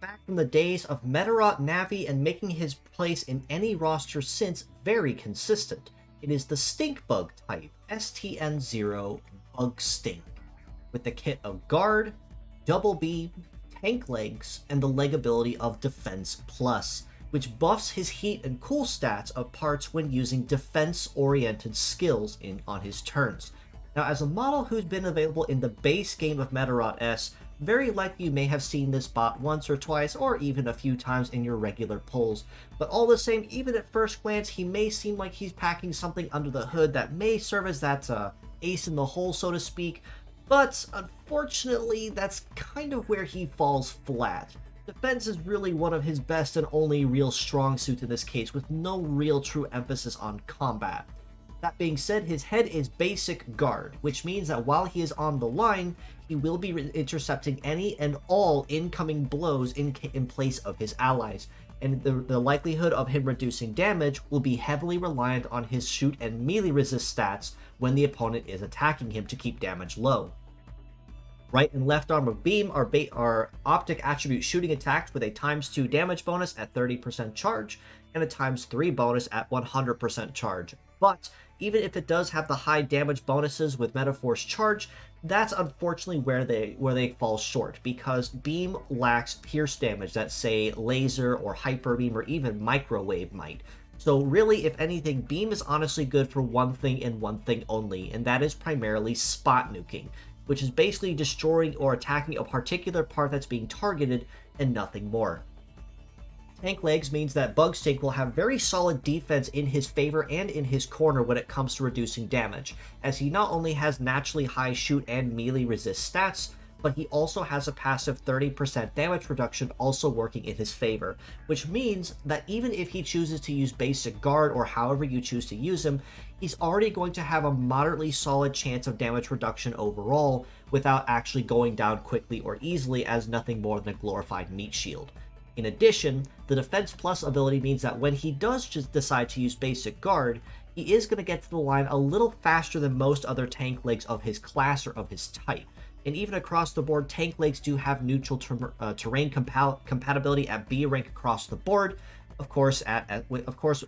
back from the days of Medarot Navi and making his place in any roster since very consistent. It is the stinkbug type, STN00 Bugstink, with the kit of Guard, Double Beam, Tank Legs, and the leg ability of Defense Plus, which buffs his heat and cool stats of parts when using defense-oriented skills on his turns. Now, as a model who's been available in the base game of Medarot S, very likely you may have seen this bot once or twice, or even a few times in your regular pulls. But all the same, even at first glance, he may seem like he's packing something under the hood that may serve as that ace in the hole, so to speak. But unfortunately, that's kind of where he falls flat. Defense is really one of his best and only real strong suits in this case, with no real true emphasis on combat. That being said, his head is basic guard, which means that while he is on the line, he will be intercepting any and all incoming blows in place of his allies, and the likelihood of him reducing damage will be heavily reliant on his shoot and melee resist stats when the opponent is attacking him to keep damage low. Right and left arm of beam are optic attribute shooting attacks with a ×2 damage bonus at 30% charge and a ×3 bonus at 100% charge. But even if it does have the high damage bonuses with Metaforce charge, that's unfortunately where they fall short, because beam lacks pierce damage that, say, laser or hyper beam or even microwave might. So really, if anything, beam is honestly good for one thing and one thing only, and that is primarily spot nuking, which is basically destroying or attacking a particular part that's being targeted and nothing more. Tank Legs means that Bugstink will have very solid defense in his favor and in his corner when it comes to reducing damage, as he not only has naturally high shoot and melee resist stats, but he also has a passive 30% damage reduction also working in his favor, which means that even if he chooses to use basic guard or however you choose to use him, he's already going to have a moderately solid chance of damage reduction overall without actually going down quickly or easily as nothing more than a glorified meat shield. In addition, the Defense Plus ability means that when he does just decide to use basic guard, he is going to get to the line a little faster than most other tank legs of his class or of his type. And even across the board, tank legs do have neutral terrain compatibility at B rank across the board, of course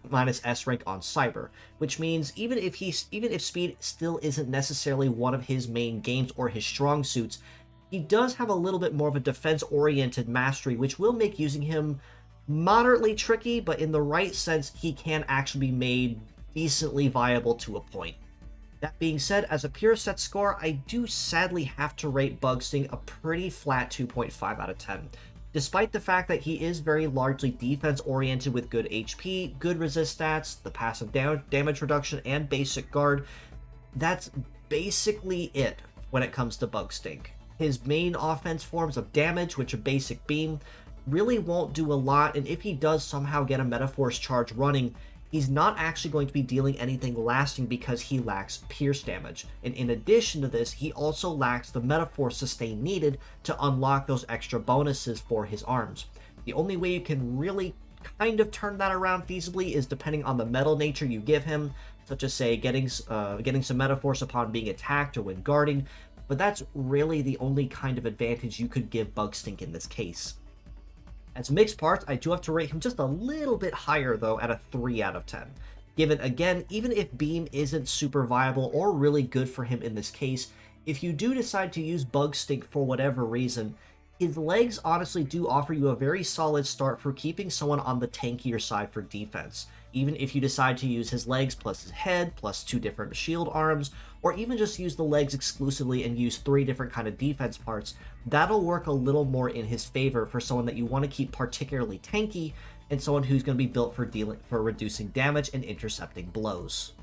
minus S rank on Cyber, which means even if speed still isn't necessarily one of his main games or his strong suits, he does have a little bit more of a defense-oriented mastery, which will make using him moderately tricky, but in the right sense, he can actually be made decently viable to a point. That being said, as a pure set score, I do sadly have to rate Bugstink a pretty flat 2.5 out of 10. Despite the fact that he is very largely defense-oriented with good HP, good resist stats, the passive damage reduction, and basic guard, that's basically it when it comes to Bugstink. His main offense forms of damage, which are basic beam, really won't do a lot, and if he does somehow get a Metaforce charge running, he's not actually going to be dealing anything lasting because he lacks pierce damage. And in addition to this, he also lacks the Metaforce sustain needed to unlock those extra bonuses for his arms. The only way you can really kind of turn that around feasibly is depending on the metal nature you give him, such as, say, getting some Metaforce upon being attacked or when guarding, but that's really the only kind of advantage you could give Bugstink in this case. As mixed parts, I do have to rate him just a little bit higher, though, at a 3 out of 10. Given, again, even if Beam isn't super viable or really good for him in this case, if you do decide to use Bugstink for whatever reason, his legs honestly do offer you a very solid start for keeping someone on the tankier side for defense. Even if you decide to use his legs plus his head plus 2 different shield arms, or even just use the legs exclusively and use 3 different kind of defense parts, that'll work a little more in his favor for someone that you want to keep particularly tanky and someone who's going to be built for reducing damage and intercepting blows.